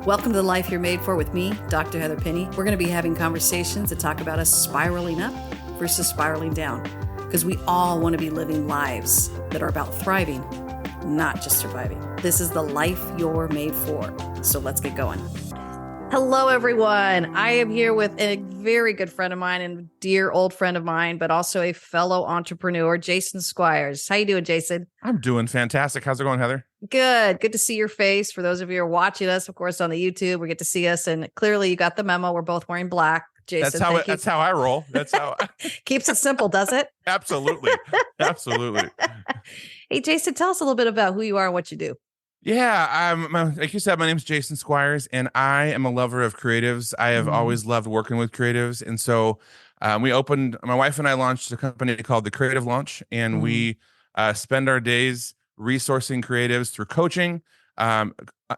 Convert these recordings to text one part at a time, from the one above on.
Welcome to the Life You're Made For with me, Dr. Heather Penny. We're going to be having conversations that talk about us spiraling up versus spiraling down, because we all want to be living lives that are about thriving, not just surviving. This is the life you're made for. So let's get going. Hello, everyone. I am here with a very good friend of mine and dear old friend of mine, but also a fellow entrepreneur, Jason Squires. How you doing, Jason? I'm doing fantastic. How's it going, Heather? Good. Good to see your face. For those of you who are watching us, of course, on the YouTube, we get to see us. And clearly you got the memo. We're both wearing black. Jason, that's how I roll. That's how keeps it simple, does it? Absolutely. Absolutely. Hey, Jason, tell us a little bit about who you are and what you do. Yeah, like you said, my name's Jason Squires, and I am a lover of creatives. I have always loved working with creatives, and so my wife and I launched a company called The Creative Launch, and we spend our days resourcing creatives through coaching,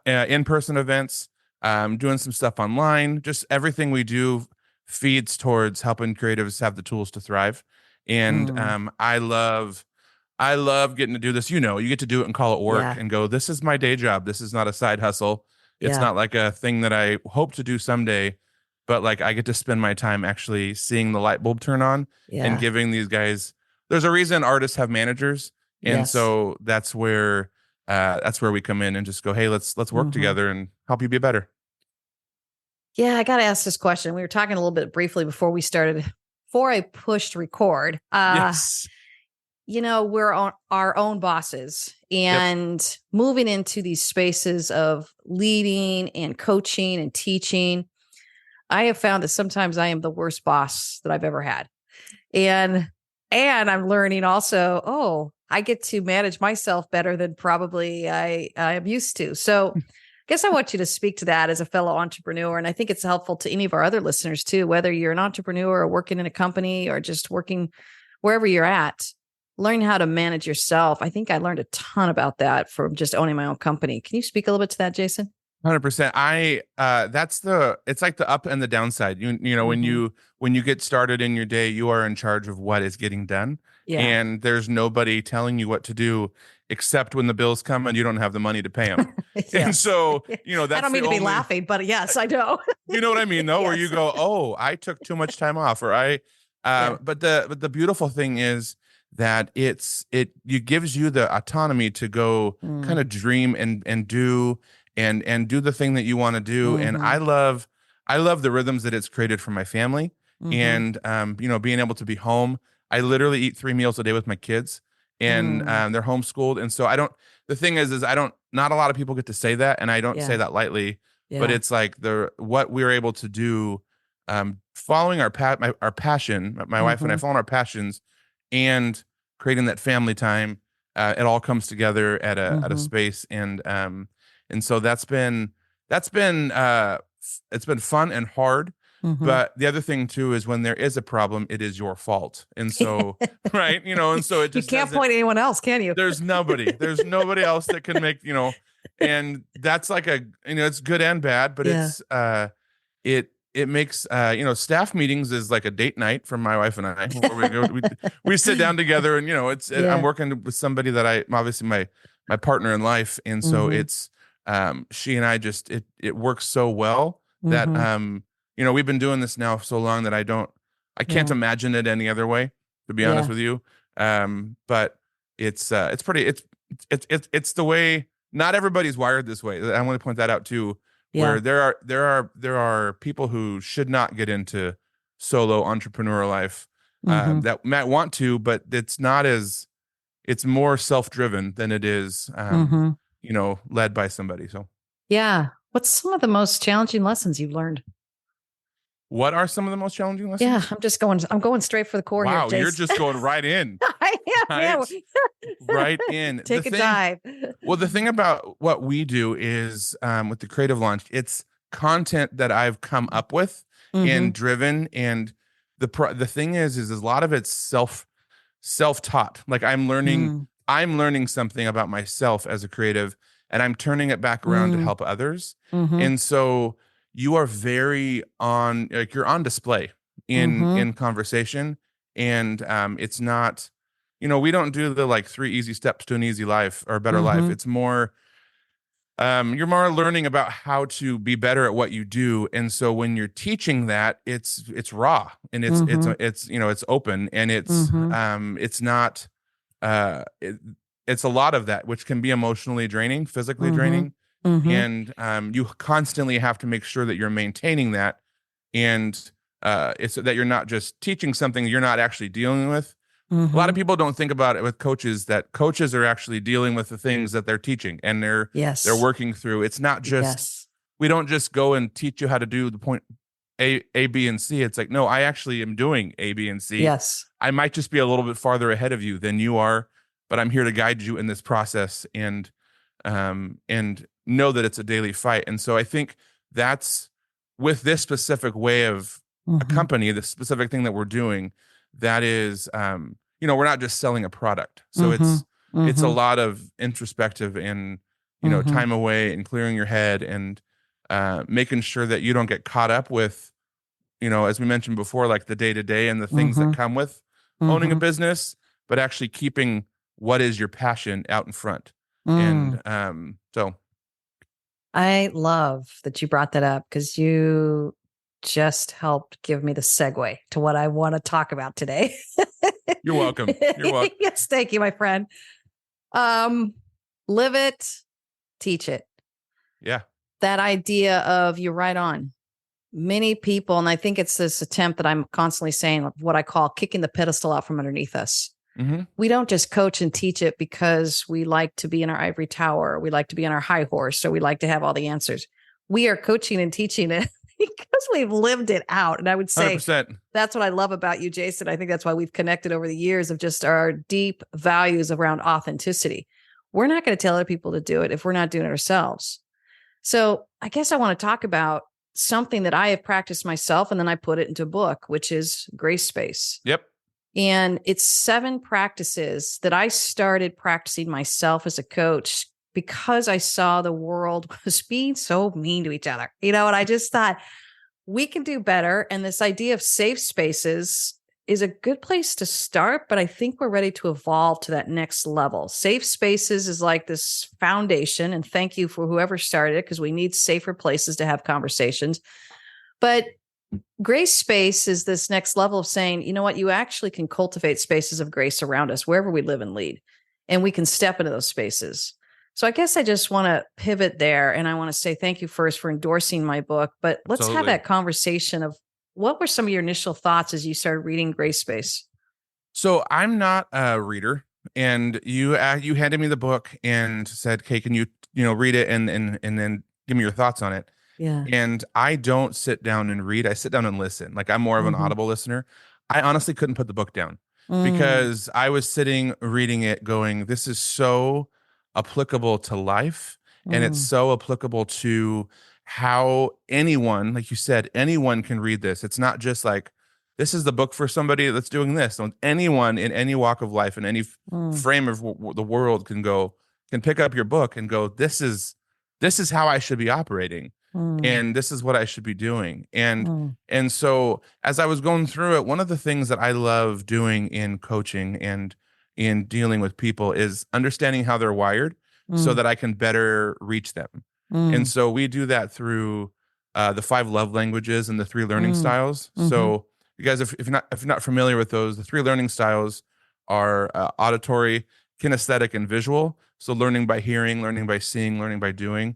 in-person events, doing some stuff online. Just everything we do feeds towards helping creatives have the tools to thrive, and I love getting to do this. You get to do it and call it work and go, this is my day job. This is not a side hustle. It's not like a thing that I hope to do someday, but like I get to spend my time actually seeing the light bulb turn on and giving these guys, there's a reason artists have managers. And so that's where we come in and just go, hey, let's work together and help you be better. Yeah. I got to ask this question. We were talking a little bit briefly before I pushed record. Yes. We're our own bosses, and moving into these spaces of leading and coaching and teaching, I have found that sometimes I am the worst boss that I've ever had. And I'm learning also, I get to manage myself better than probably I am used to. So I guess I want you to speak to that as a fellow entrepreneur. And I think it's helpful to any of our other listeners too, whether you're an entrepreneur or working in a company or just working wherever you're at. Learn how to manage yourself. I think I learned a ton about that from just owning my own company. Can you speak a little bit to that, Jason? 100%. It's like the up and the downside. When you get started in your day, you are in charge of what is getting done. Yeah. And there's nobody telling you what to do except when the bills come and you don't have the money to pay them. And so, that's I don't mean to be laughing, but yes, I know. You know what I mean, though, where you go, I took too much time off, or but the beautiful thing is that it gives you the autonomy to go kind of dream and do and do the thing that you want to do. And I love the rhythms that it's created for my family, and being able to be home. I literally eat 3 meals a day with my kids, and they're homeschooled. And so the thing is not a lot of people get to say that, and I don't say that lightly, but it's like what we're able to do, following our passion, my wife and I following our passions, and creating that family time. It all comes together at a space, and so it's been fun and hard. But the other thing too is when there is a problem, it is your fault, and so right, and so it just you can't point at anyone else, can you? There's nobody else that can make and that's like it's good and bad, but it makes staff meetings is like a date night for my wife and I, where we sit down together, and I'm working with somebody that obviously my partner in life, and so it's she and I just it works so well that we've been doing this now so long that I can't imagine it any other way, to be honest with you. But it's the way. Not everybody's wired this way. I want to point that out too. Where there are people who should not get into solo entrepreneur life, that might want to, but it's more self-driven than it is, led by somebody. So what's some of the most challenging lessons you've learned? What are some of the most challenging lessons? Yeah, I'm going straight for the core here. Wow, you're just going right in. Right in. Take a dive. Well, the thing about what we do is, with the Creative Launch, it's content that I've come up with and driven, and the thing is a lot of it's self-taught. Like I'm learning something about myself as a creative, and I'm turning it back around to help others. And so you are you're on display in conversation, and it's not, we don't do the 3 easy steps to an easy life or a better life. It's more You're more learning about how to be better at what you do. And so when you're teaching that, it's raw and Mm-hmm. it's open and Mm-hmm. it's not uh it, it's a lot of that, which can be emotionally draining, physically Mm-hmm. draining. Mm-hmm. And you constantly have to make sure that you're maintaining that. And it's that you're not just teaching something you're not actually dealing with. A lot Mm-hmm. of people don't think about it with coaches, that coaches are actually dealing with the things that they're teaching and they're Yes. working through. It's not just, Yes. we don't just go and teach you how to do the point A, B, and C. It's like, no, I actually am doing A, B, and C. Yes. I might just be a little bit farther ahead of you than you are, but I'm here to guide you in this process and know that it's a daily fight. And so I think that's with this specific way of a Mm-hmm. company, the specific thing that we're doing, that is we're not just selling a product. So Mm-hmm. it's a Mm-hmm. lot of introspective and Mm-hmm. time away and clearing your head and making sure that you don't get caught up with, as we mentioned before, like the day to day and the things that Mm-hmm. come with owning a Mm-hmm. business, but actually keeping what is your passion out in front. Mm. And so I love that you brought that up because you just helped give me the segue to what I want to talk about today. you're welcome. You're welcome. Yes, thank you, my friend. Um, live it, teach it. Yeah. That idea of you're right on. Many people, and I think it's this attempt that I'm constantly saying, what I call kicking the pedestal out from underneath us. Hmm. We don't just coach and teach it because we like to be in our ivory tower, or we like to be on our high horse, or we like to have all the answers. We are coaching and teaching it because we've lived it out. And I would say 100%. that's what I love about you, Jason. I think that's why we've connected over the years of just our deep values around authenticity. We're not going to tell other people to do it if we're not doing it ourselves. So I guess I want to talk about something that I have practiced myself, and then I put it into a book, which is Grace Space. Yep. And it's 7 practices that I started practicing myself as a coach because I saw the world was being so mean to each other, and I just thought we can do better. And this idea of safe spaces is a good place to start, but I think we're ready to evolve to that next level. Safe spaces is like this foundation. And thank you for whoever started it because we need safer places to have conversations. But grace space is this next level of saying, you know what, you actually can cultivate spaces of grace around us wherever we live and lead, and we can step into those spaces. So I guess I just want to pivot there, and I want to say thank you first for endorsing my book, but let's have Absolutely. that conversation of what were some of your initial thoughts as you started reading Grace Space? So I'm not a reader, and you handed me the book and said, "Okay, can you read it and then give me your thoughts on it?" Yeah. And I don't sit down and read. I sit down and listen. Like I'm more of an Mm-hmm. audible listener. I honestly couldn't put the book down Mm, because I was sitting reading it going, this is so applicable to life and it's mm, so applicable to how anyone, like you said, anyone can read this. It's not just like this is the book for somebody that's doing this. So anyone in any walk of life in any mm, frame of the world can pick up your book and go, this is how I should be operating mm, and this is what I should be doing. And mm, and so as I was going through it, one of the things that I love doing in coaching and in dealing with people is understanding how they're wired so mm, that I can better reach them. And mm, so we do that through the 5 love languages and the 3 learning mm, styles. mhm, So you guys, if you're not familiar with those, the 3 learning styles are auditory, kinesthetic, and visual. So learning by hearing, learning by seeing, learning by doing.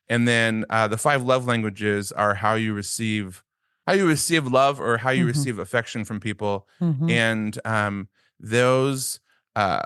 And then the 5 love languages are how you receive love or how you mhm, receive affection from people. mhm, And those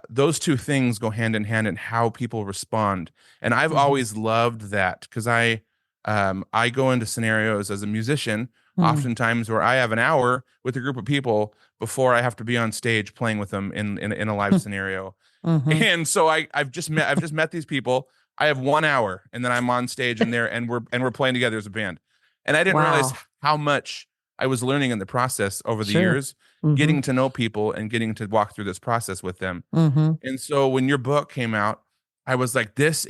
those 2 things go hand in hand in how people respond. And I've mhm, always loved that because I go into scenarios as a musician mm, oftentimes where I have an hour with a group of people before I have to be on stage playing with them in a live scenario. mhm. And so I've just met these people. I have 1 hour and then I'm on stage and we're playing together as a band. And I didn't realize Wow. how much I was learning in the process over the Sure. years, Mhm, getting to know people and getting to walk through this process with them. mhm, And so when your book came out, I was like, this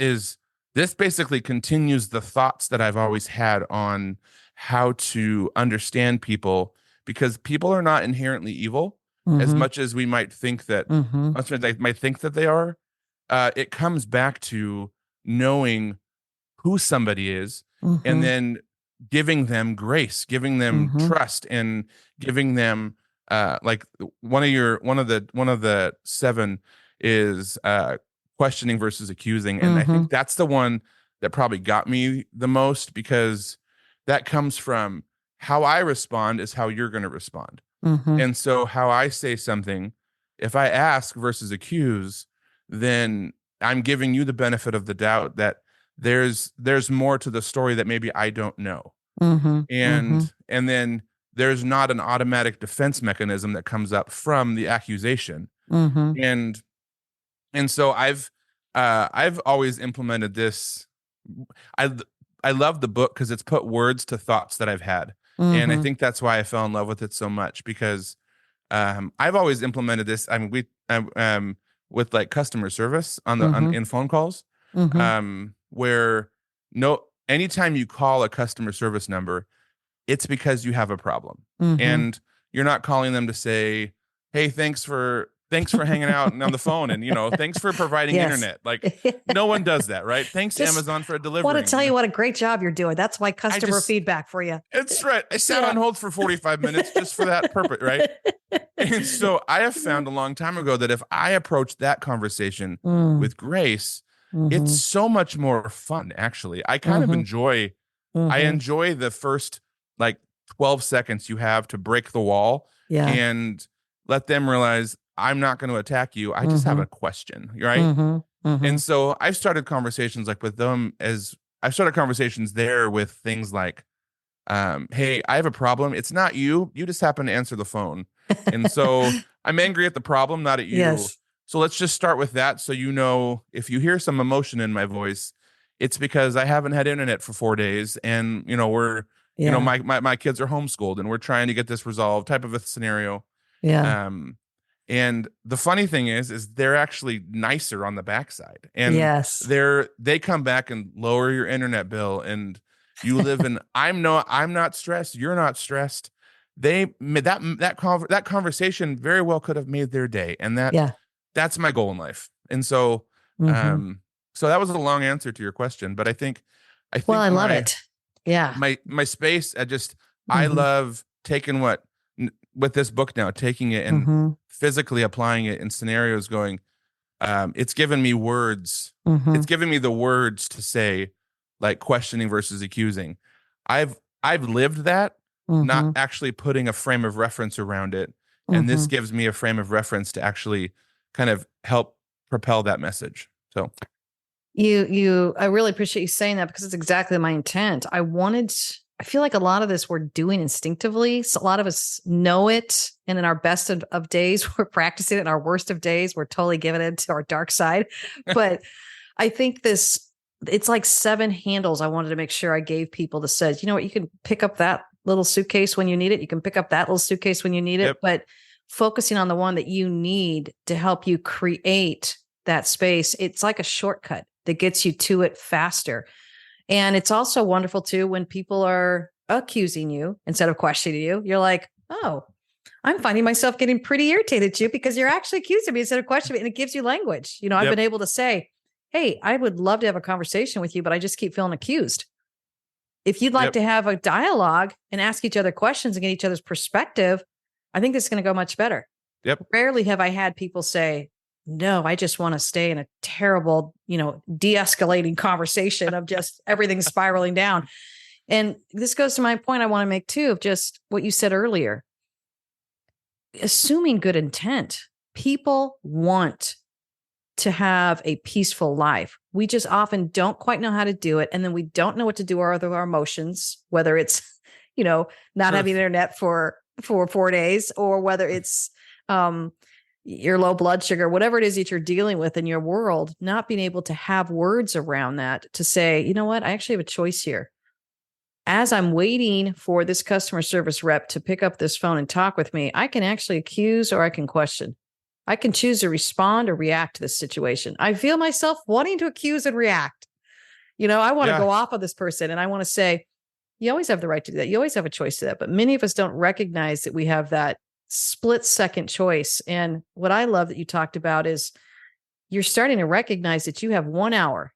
basically continues the thoughts that I've always had on how to understand people because people are not inherently evil as mhm, much as we might think that mhm, as much as I might think that they are. It comes back to knowing who somebody is, Mhm. and then giving them grace, giving them Mhm. trust, and giving them like one of the seven is questioning versus accusing. And I think Mhm. that's the one that probably got me the most, because that comes from how I respond is how you're going to respond. Mhm. And so how I say something, if I ask versus accuse, then I'm giving you the benefit of the doubt that there's more to the story that maybe I don't know. Mhm. Mhm. And then there's not an automatic defense mechanism that comes up from the accusation. Mhm. And so I've always implemented this. I I love the book because it's put words to thoughts that I've had. And I Mhm. think that's why I fell in love with it so much, because I've always implemented this. I mean, with like customer service Mhm. in phone calls, Mhm. where no anytime you call a customer service number, it's because you have a problem, Mhm. and you're not calling them to say, "Hey, thanks for hanging out and on the phone, and thanks for providing Yes. internet." Like, no one does that, right? Thanks Just Amazon for want to delivering. tell you what a great job you're doing. That's my I customer just feedback for you. it's right. I sat Yeah. on hold for 45 minutes just for that purpose, right? And so I have found a long time ago that if I approach that conversation Mm. with grace, it's Mhm. so much more fun, actually. Mhm. I Mhm. enjoy the first like 12 seconds you have to break the wall Yeah. and let them realize I'm not going to attack you. I just have a Mhm. question, right? Mhm. And Mhm. so I've started conversations like with them as I've started conversations there with things like, hey, I have a problem. It's not you. You just happen to answer the phone. And so I'm angry at the problem, not at you. Yes. So let's just start with that. So, if you hear some emotion in my voice, it's because I haven't had internet for 4 days, and, Yeah. my kids are homeschooled and we're trying to get this resolved, type of a scenario. Yeah. Um, and the funny thing is they're actually nicer on the backside, and Yes. they come back and lower your internet bill, and you live in, I'm not stressed, you're not stressed. That conversation very well could have made their day, and Yeah. that's my goal in life. And so, Mhm. um, so that was a long answer to your question, but I Well, think I love it. Yeah. my space, I Mhm. love taking with this book now, taking it and Mhm. physically applying it in scenarios, going, it's given me words. It's Mhm. given me the words to say, like questioning versus accusing. I've lived that, not Mhm. actually putting a frame of reference around it. And this Mhm. gives me a frame of reference to actually kind of help propel that message. So I really appreciate you saying that because it's exactly my intent. I feel like a lot of this we're doing instinctively. So a lot of us know it. And in our best of days, we're practicing it. In our worst of days, we're totally giving it to our dark side. But I think it's like seven handles I wanted to make sure I gave people that says, you know what, you can pick up that little suitcase when you need it. You can pick up that little suitcase when you need it. yep, But focusing on the one that you need to help you create that space, it's like a shortcut that gets you to it faster. And it's also wonderful too when people are accusing you instead of questioning you. You're like, oh, I'm finding myself getting pretty irritated at you because you're actually accusing me instead of questioning me. And it gives you language. I've been yep, able to say, hey, I would love to have a conversation with you, but I just keep feeling accused. If you'd like yep, to have a dialogue and ask each other questions and get each other's perspective, I think this is going to go much better. yep, Rarely have I had people say, no, I just want to stay in a terrible, de-escalating conversation of just everything spiraling down. And this goes to my point I want to make too, of just what you said earlier. Assuming good intent, people want to have a peaceful life. We just often don't quite know how to do it. And then we don't know what to do with our emotions, whether it's, not having truth. internet for 4 days, or whether it's your low blood sugar, whatever it is that you're dealing with in your world, not being able to have words around that to say, you know what, I actually have a choice here. As I'm waiting for this customer service rep to pick up this phone and talk with me, I can actually accuse or I can question. I can choose to respond or react to this situation. I feel myself wanting to accuse and react. I want to Yeah, go off of this person and I want to say, you always have the right to do that. You always have a choice to that. But many of us don't recognize that we have that split second choice. And what I love that you talked about is you're starting to recognize that you have 1 hour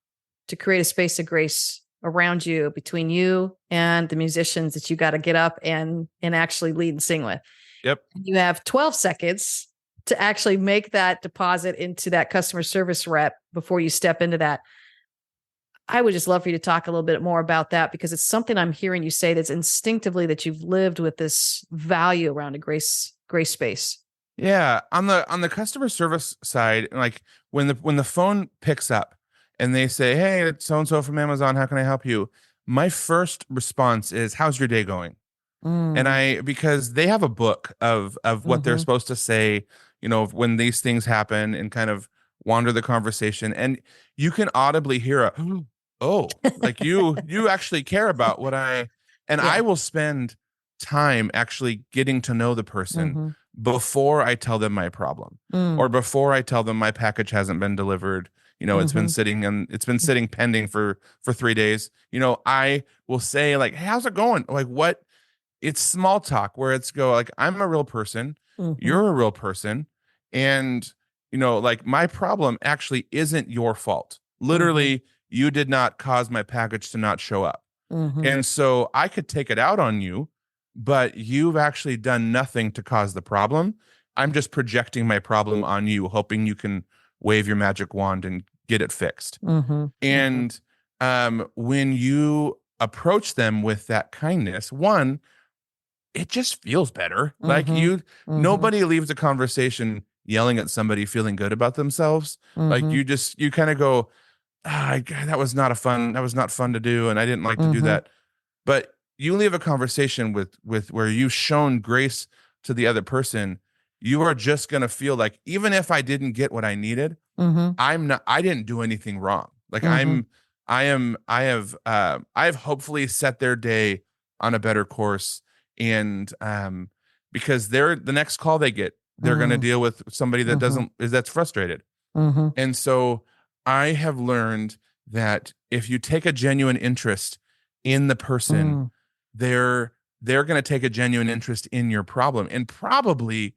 to create a space of grace around you between you and the musicians that you got to get up and actually lead and sing with. Yep. You have 12 seconds to actually make that deposit into that customer service rep before you step into that. I would just love for you to talk a little bit more about that, because it's something I'm hearing you say that's instinctively that you've lived with this value around a grace space. Yeah, on the customer service side, like when the phone picks up and they say, "Hey, it's so and so from Amazon. How can I help you?" My first response is, "How's your day going?" And because they have a book of what they're supposed to say, when these things happen, and kind of wander the conversation, and you can audibly hear a, "Oh, like you actually care about what I," and Yeah. I will spend time actually getting to know the person before I tell them my problem, or before I tell them my package hasn't been delivered. It's been sitting pending for 3 days. I will say, like, "Hey, how's it going?" Like, what? It's small talk where it's go like, "I'm a real person, you're a real person, and like, my problem actually isn't your fault. Literally, you did not cause my package to not show up. And so I could take it out on you, but you've actually done nothing to cause the problem. I'm just projecting my problem on you, hoping you can wave your magic wand and get it fixed." And when you approach them with that kindness, one, it just feels better. Like, nobody leaves a conversation yelling at somebody feeling good about themselves. Like, you kind of go, God, that was not fun to do, and I didn't like to do that. But you leave a conversation with where you've shown grace to the other person, you are just going to feel like, even if I didn't get what I needed, I didn't do anything wrong. Like, I've hopefully set their day on a better course. And because the next call they get, they're going to deal with somebody that that's frustrated. And so I have learned that if you take a genuine interest in the person, they're going to take a genuine interest in your problem and probably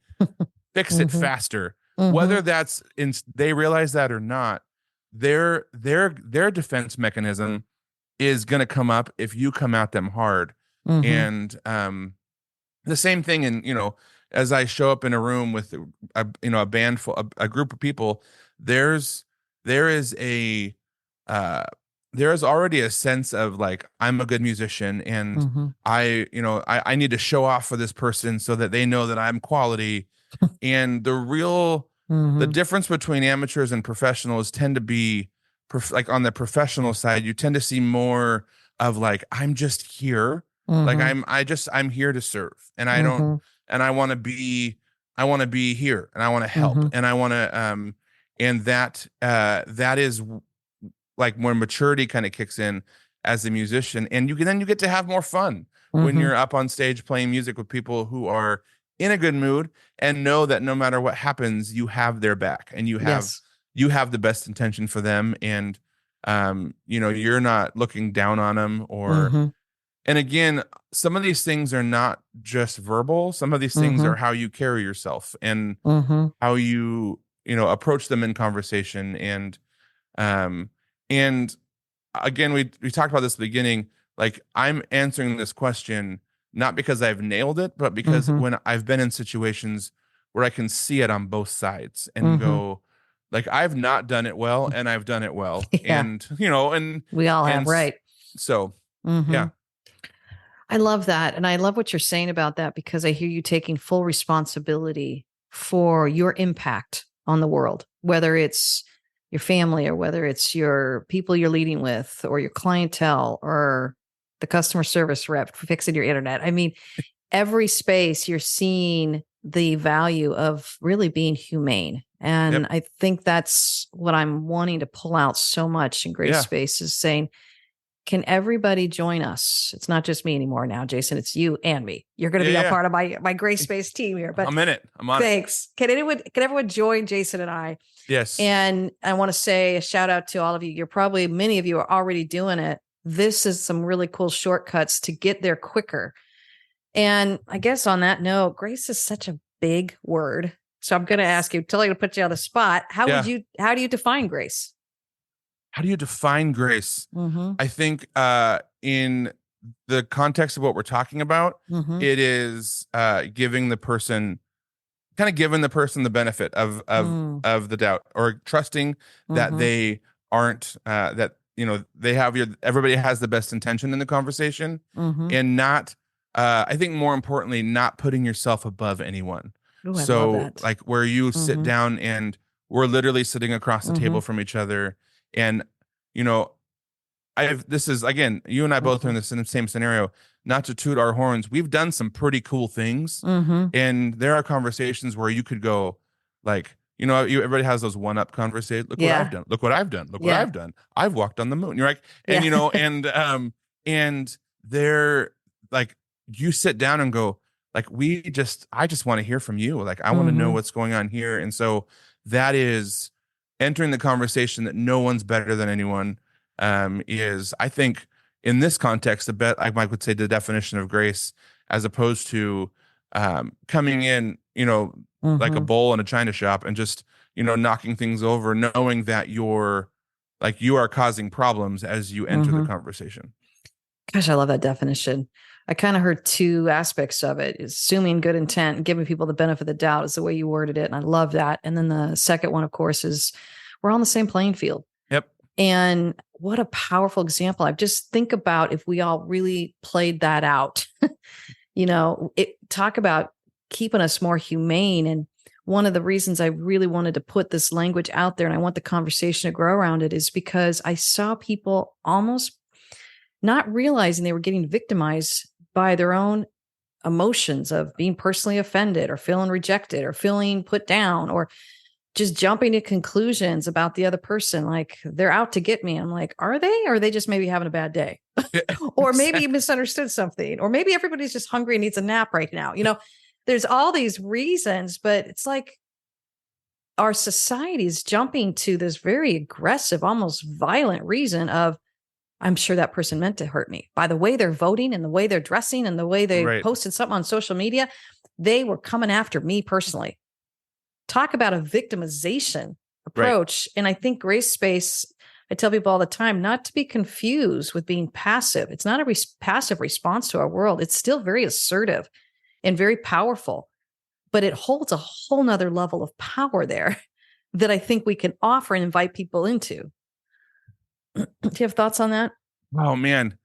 fix it faster. Whether that's they realize that or not, their defense mechanism is going to come up if you come at them hard. And the same thing as I show up in a room with a band full, a group of people, there is already a sense of, like, I'm a good musician, and I need to show off for this person so that they know that I'm quality. And the difference between amateurs and professionals tend to be like, on the professional side, you tend to see more of, like, I'm just here. Like, I'm here to serve, and I don't, and I want to be here, and I want to help, and I want to, and that is like when maturity kind of kicks in as a musician, and you get to have more fun when you're up on stage playing music with people who are in a good mood and know that no matter what happens, you have their back, and you have the best intention for them, and you're not looking down on them or. And again, some of these things are not just verbal. Some of these things are how you carry yourself and how you approach them in conversation. And again, we talked about this at the beginning. Like, I'm answering this question not because I've nailed it, but because when I've been in situations where I can see it on both sides and go, like, I've not done it well, and I've done it well. And and we all have, right? So yeah. I love that. And I love what you're saying about that, because I hear you taking full responsibility for your impact on the world, whether it's your family or whether it's your people you're leading with or your clientele or the customer service rep fixing your internet. I mean, every space you're seeing the value of really being humane. And I think that's what I'm wanting to pull out so much in Grace Space, is saying, can everybody join us? It's not just me anymore now, Jason. It's you and me. You're going to be a part of my Grace Space team here. But I'm in it. I'm on thanks. Can everyone join Jason and I? Yes. And I want to say a shout out to all of you. Many of you are already doing it. This is some really cool shortcuts to get there quicker. And I guess on that note, grace is such a big word. So I'm going to ask you, totally going to put you on the spot. How do you define grace? how do you define grace? Mm-hmm. I think in the context of what we're talking about, Mm-hmm. it is giving the person, kind of giving the person the benefit Mm. of the doubt, or trusting that Mm-hmm. they aren't that they have everybody has the best intention in the conversation, Mm-hmm. and not I think more importantly, not putting yourself above anyone. Ooh, I love So that. like where you sit Mm-hmm. down and we're literally sitting across the Mm-hmm. table from each other, and you know this is, again, you and I both are Mm-hmm. in the same scenario. Not to toot our horns, we've done some pretty cool things, Mm-hmm. and there are conversations where you could go, like, everybody has those one-up conversations. Look what I've Yeah. done. Look what I've done. Look what Yeah. I've done. I've walked on the moon. You're like, and Yeah. and they're like, you sit down and go, like, I just want to hear from you. Like, I want to know Mm-hmm. what's going on here, and so that is entering the conversation that no one's better than anyone. Is, I think, in this context, a bit, I might would say, the definition of grace, as opposed to coming in, like a Mm-hmm. bull in a china shop and just, knocking things over, knowing that you are causing problems as you enter the Mm-hmm. conversation. Gosh, I love that definition. I kind of heard two aspects of it: assuming good intent and giving people the benefit of the doubt is the way you worded it. And I love that. And then the second one, of course, is we're on the same playing field. Yep. And what a powerful example. I just think about if we all really played that out, talk about keeping us more humane. And one of the reasons I really wanted to put this language out there and I want the conversation to grow around it is because I saw people almost not realizing they were getting victimized by their own emotions of being personally offended or feeling rejected or feeling put down, or just jumping to conclusions about the other person. Like they're out to get me. I'm like, are they? Or are they just maybe having a bad day? Or maybe you misunderstood something, or maybe everybody's just hungry and needs a nap right now. There's all these reasons, but it's like our society is jumping to this very aggressive, almost violent reason of, I'm sure that person meant to hurt me by the way they're voting and the way they're dressing and the way they Right. posted something on social media. They were coming after me personally. Talk about a victimization approach. Right. And I think grace space, I tell people all the time, not to be confused with being passive. It's not a passive response to our world. It's still very assertive and very powerful, but it holds a whole nother level of power there that I think we can offer and invite people into. Do you have thoughts on that? Oh man.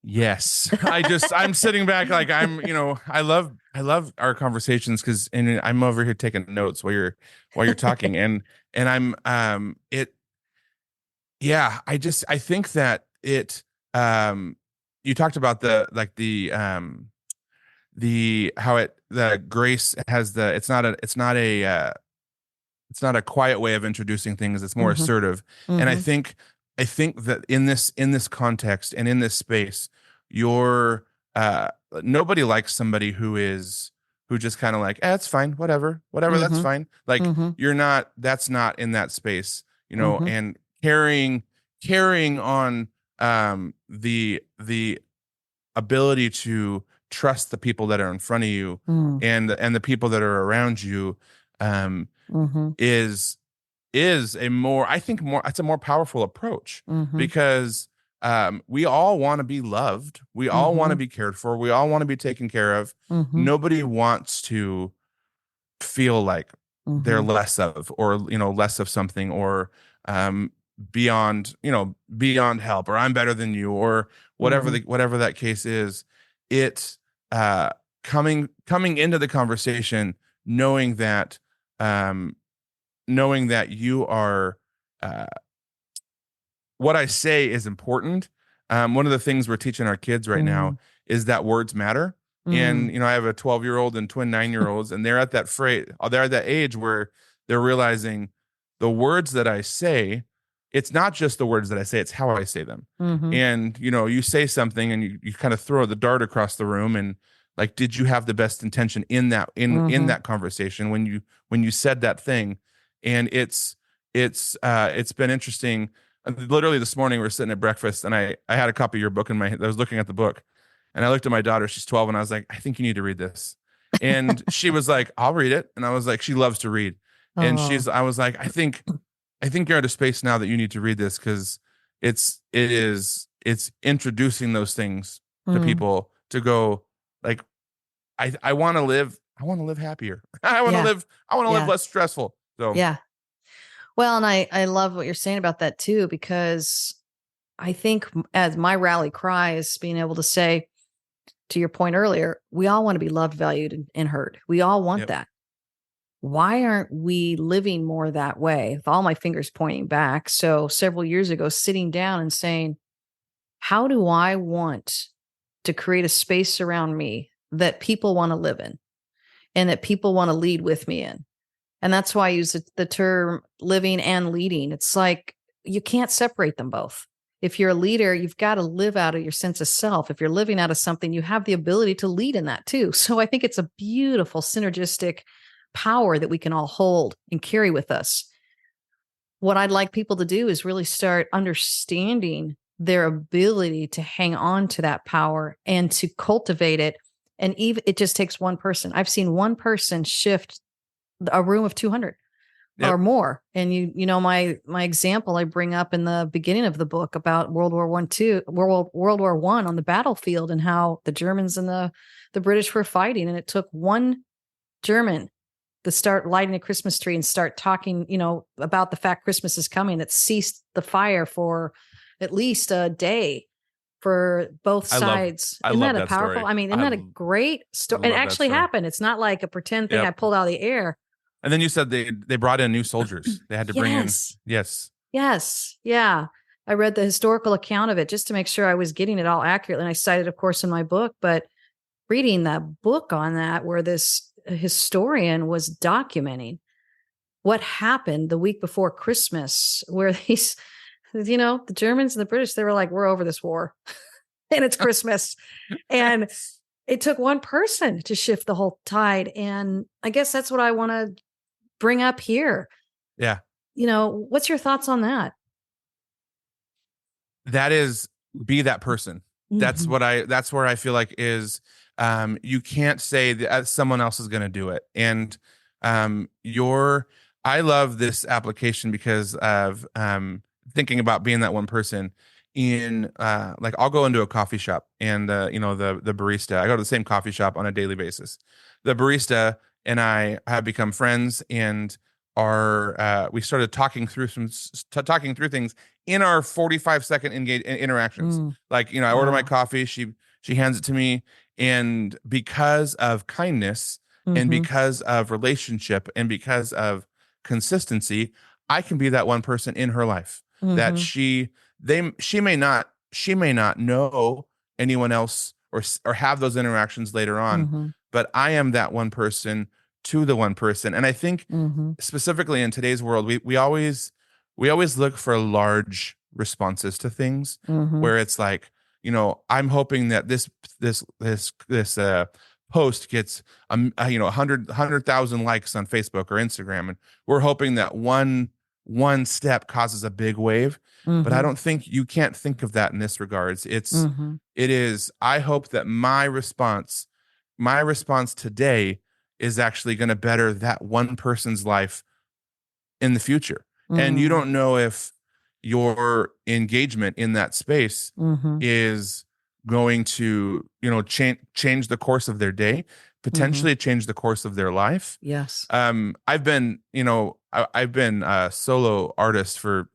Yes. I'm sitting back, like, I love our conversations, and I'm over here taking notes while you're talking, and yeah, I think that you talked about the grace has it's not a quiet way of introducing things. It's more assertive. Mm-hmm. And I think that in this context and in this space, you're nobody likes somebody who just kind of like, it's fine, whatever, that's fine. Like that's not in that space, and carrying on the ability to trust the people that are in front of you and the people that are around you is a more, I think, it's a more powerful approach, because we all want to be loved, we all want to be cared for, we all want to be taken care of. Nobody wants to feel like they're less of, or less of something, or beyond help, or I'm better than you, or whatever that case is. It's coming into the conversation knowing that you are what I say is important. One of the things we're teaching our kids right now is that words matter. And I have a 12-year-old and twin 9-year-olds, and they're at that age where they're realizing the words that I say, it's not just the words that I say, it's how I say them. And you say something and you kind of throw the dart across the room, and like, did you have the best intention in that that conversation when you said that thing? And it's been interesting. Literally this morning, we were sitting at breakfast, and I had a copy of your book in my hand. I was looking at the book, and I looked at my daughter. She's 12, and I was like, I think you need to read this. And she was like, I'll read it. And I was like, she loves to read. And I was like, I think I think you're at a space now that you need to read this, because it's introducing those things to Mm, people to go like, I want to live happier. yeah. I want to live Yeah. less stressful. So Yeah. Well, and I love what you're saying about that too, because I think as my rally cry is being able to say, to your point earlier, we all want to be loved, valued, and heard. We all want yep. that. Why aren't we living more that way? With all my fingers pointing back. So several years ago, sitting down and saying, how do I want to create a space around me that people want to live in and that people want to lead with me in? And that's why I use the term living and leading. It's like you can't separate them both. If you're a leader, you've got to live out of your sense of self. If you're living out of something, you have the ability to lead in that too. So I think it's a beautiful synergistic power that we can all hold and carry with us. What I'd like people to do is really start understanding their ability to hang on to that power and to cultivate it. And even it just takes one person. I've seen one person shift a room of 200 or Yep. more. And you know, my example I bring up in the beginning of the book about World War One on the battlefield, and how the Germans and the British were fighting. And it took one German to start lighting a Christmas tree and start talking, you know, about the fact Christmas is coming, that ceased the fire for at least a day for both sides. I Isn't love that a that powerful? story. I mean, isn't that a great I story? It love that actually story. happened. It's not like a pretend thing I Yep. pulled out of the air. And then you said they brought in new soldiers. They had to bring in. Yes. Yes. Yes. Yeah. I read the historical account of it just to make sure I was getting it all accurately. And I cited, of course, in my book, but reading that book on that, where this historian was documenting what happened the week before Christmas, where these, you know, the Germans and the British, they were like, we're over this war and it's Christmas. And it took one person to shift the whole tide. And I guess that's what I want to bring up here. Yeah. You know, what's your thoughts on that? That is, be that person. That's Mhm. that's where I feel like is, you can't say that someone else is going to do it. And I love this application because of thinking about being that one person in like, I'll go into a coffee shop, and you know, the barista, I go to the same coffee shop on a daily basis. The barista and I have become friends, and are we started talking through talking through things in our 45-second interactions. Mm. Like, you know, I order my Wow. coffee, she hands it to me, and because of kindness, and Mhm. because of relationship, and because of consistency, I can be that one person in her life that Mhm. she may not know anyone else, or have those interactions later on, Mhm. but I am that one person to the one person. And I think Mhm. specifically in today's world, we always look for large responses to things, Mhm. where it's like, you know, I'm hoping that this post gets you know, 100,000 likes on Facebook or Instagram, and we're hoping that one step causes a big wave. But I Mhm. don't think, you can't think of that in this regards. Mhm. It is, I hope that my response today is actually going to better that one person's life in the future. And you Mm. don't know if your engagement in that space Mhm. is going to, you know, change the course of their day, Mhm. potentially change the course of their life. Yes. I've been, you know, I've been a solo artist for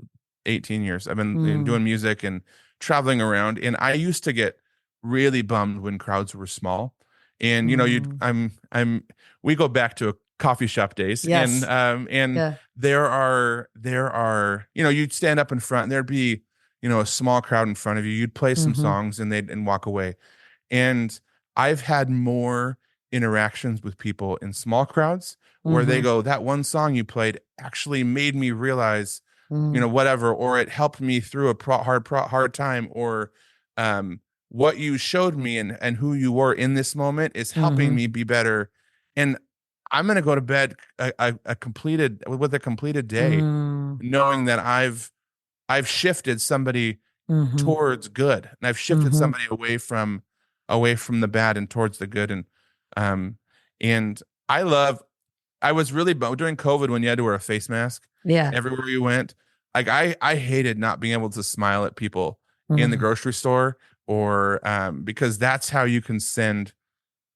18 years. I've been Mm. doing music and traveling around, and I used to get really bummed when crowds were small. And you know, Mm. we go back to coffee shop days, Yes. and Yeah. there are, you know, you'd stand up in front, and there'd be, you know, a small crowd in front of you. You'd play some Mhm. songs, and they'd and walk away. And I've had more interactions with people in small crowds, where they Mhm. go, that one song you played actually made me realize, you Mm. know, whatever, or it helped me through a hard time, or um, what you showed me, and who you were in this moment is helping Mhm. me be better. And I'm going to go to bed a completed day, Mm. knowing that I've shifted somebody Mhm. towards good, and I've shifted Mhm. somebody away from the bad and towards the good. Um and I love I was really during COVID when you had to wear a face mask Yeah. everywhere you went. Like I hated not being able to smile at people in the Mhm. grocery store or because that's how you can send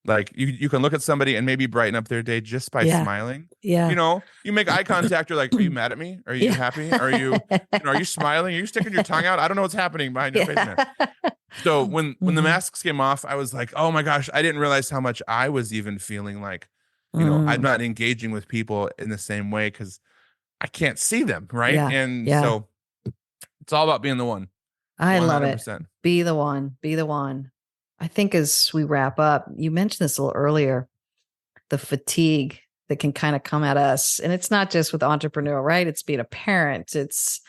like you can look at somebody and maybe brighten up their day just by Yeah. smiling. Yeah. You know, you make eye contact. You're like, are you mad at me? Are you Yeah. happy? Are you smiling? Are you sticking your tongue out? I don't know what's happening behind your face mask. Yeah. So when the Mhm. masks came off, I was like, oh my gosh, I didn't realize how much I was even feeling like, I'm Mm. not engaging with people in the same way because I can't see them, right? Yeah. And Yeah. so it's all about being the one, I love it. 100%. Be the one. Be the one. I think as we wrap up, you mentioned this a little earlier, the fatigue that can kind of come at us. And it's not just with entrepreneur, right? It's being a parent. It's,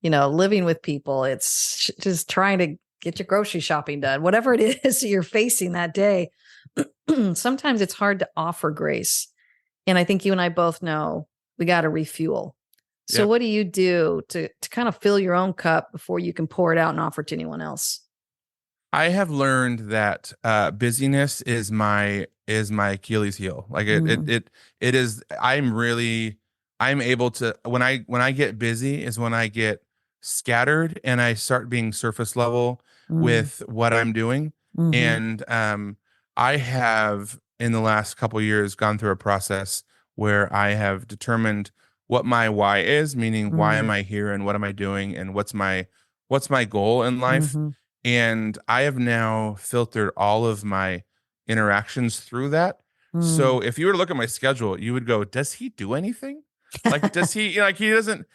living with people. It's just trying to get your grocery shopping done, whatever it is you're facing that day. Sometimes it's hard to offer grace. And I think you and I both know we got to refuel. So Yep. what do you do to kind of fill your own cup before you can pour it out and offer to anyone else? I have learned that busyness is my Achilles heel. Like Mm, it is. I'm able to when I get busy is when I get scattered and I start being surface level mm, with what I'm doing. mhm, And I have in the last couple years gone through a process where I have determined what my why is, meaning why am mm, I here and what am I doing and what's my goal in life. mhm. And I have now filtered all of my interactions through that. Mm. So if you were to look at my schedule, you would go, does he do anything? Like, does he, like, he doesn't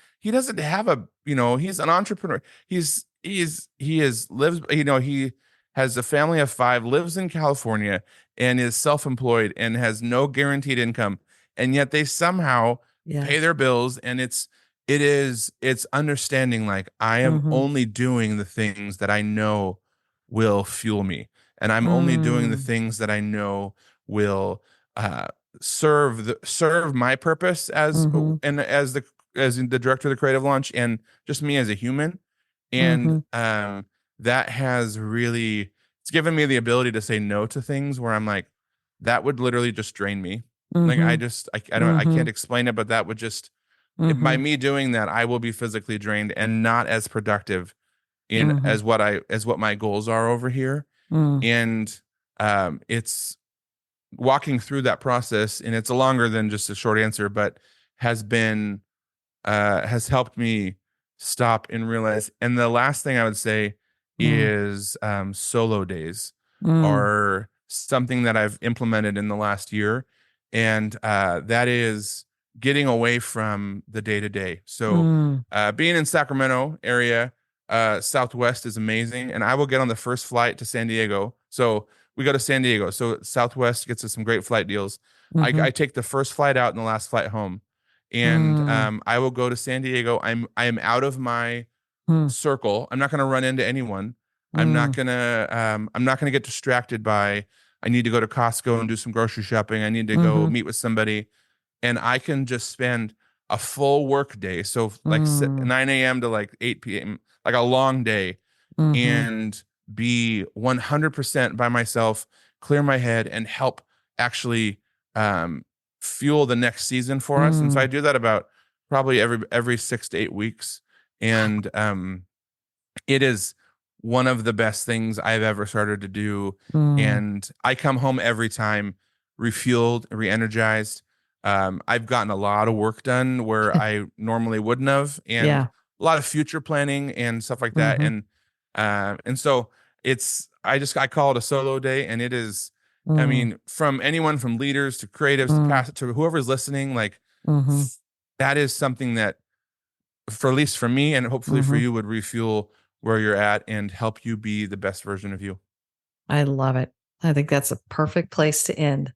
have he's an entrepreneur. He is lives, he has a family of 5, lives in California and is self-employed and has no guaranteed income. And yet they somehow Yeah. pay their bills. And it's understanding like I am Mhm. only doing the things that I know will fuel me, and I'm only doing the Mm. things that I know will uh serve my purpose as Mhm. and as the director of the creative launch and just me as a human. And Mhm. that has really it's given me the ability to say no to things where I'm like, that would literally just drain me. Like Mhm. I can't Mhm. explain it, but that would just by Mhm. me doing that, I will be physically drained and not as productive in Mhm. as what my goals are over here. Mm. And it's walking through that process, and it's a longer than just a short answer, but has been has helped me stop and realize. And the last thing I would say Mm. is solo days Mm. are something that I've implemented in the last year, and that is getting away from the day to day. So Mm. being in Sacramento area, Southwest is amazing, and I will get on the first flight to San Diego. So we go to San Diego. So Southwest gets us some great flight deals. I Mhm. take the first flight out and the last flight home, and Mm. I will go to San Diego. I am out of my Mm. circle. I'm not going to run into anyone. Mm. I'm not gonna get distracted by I need to go to Costco and do some grocery shopping. I need to go Mhm. meet with somebody, and I can just spend a full work day. So like Mm. 9 a.m. to like 8 p.m., like a long day, Mhm. and be 100% by myself, clear my head, and help actually um, fuel the next season for us. And so I Mm. do that about probably every 6 to 8 weeks, and it is one of the best things I've ever started to do. Mm. And I come home every time refueled, re-energized. I've gotten a lot of work done where I normally wouldn't have, and Yeah. a lot of future planning and stuff like that. Mhm. And so I call it a solo day, and it is, I Mm. mean, from anyone from leaders to creatives to Mm. past to whoever's listening, like Mhm. that is something that for at least for me and hopefully for Mhm. you would refuel where you're at and help you be the best version of you. I love it. I think that's a perfect place to end.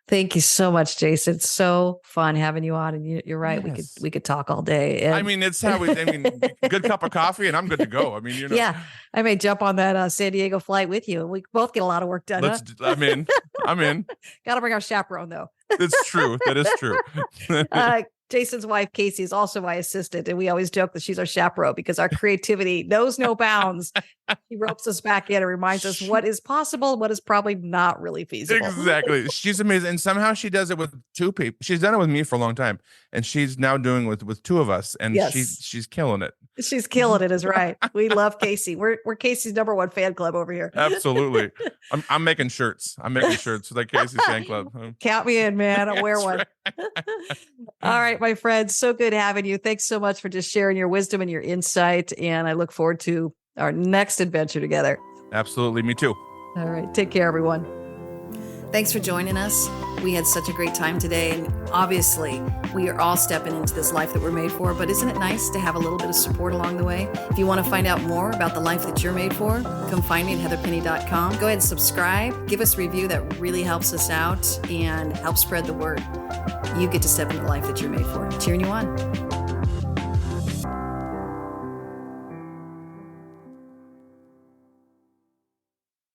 Thank you so much, Jason. It's so fun having you on, and you're right. We could Yes. we could talk all day. I And mean, it's how I mean, good cup of coffee and I'm good to go. I mean, yeah, I may jump on that San Diego flight with you, and we both get a lot of work done. Huh? I'm in. I'm in. Got to bring our chaperone though. It's true. That is true. uh, Jason's wife, Casey, is also my assistant. And we always joke that she's our chaperone because our creativity knows no bounds. She ropes us back in and reminds us what is possible, what is probably not really feasible. Exactly. She's amazing. And somehow she does it with two people. She's done it with me for a long time. And she's now doing it with two of us. And Yes. she's killing it. She's killing it, is right. We love Casey. We're Casey's #1 fan club over here. Absolutely. I'm making shirts. I'm making shirts for the Casey fan club. Count me in, man. I'll wear That's one. All right, my friends. So good having you. Thanks so much for just sharing your wisdom and your insight. And I look forward to our next adventure together. Absolutely. Me too. All right. Take care, everyone. Thanks for joining us. We had such a great time today. And obviously, we are all stepping into this life that we're made for. But isn't it nice to have a little bit of support along the way? If you want to find out more about the life that you're made for, come find me at heatherpenny.com. Go ahead and subscribe. Give us a review. That really helps us out and helps spread the word. You get to step into the life that you're made for. Cheering you on.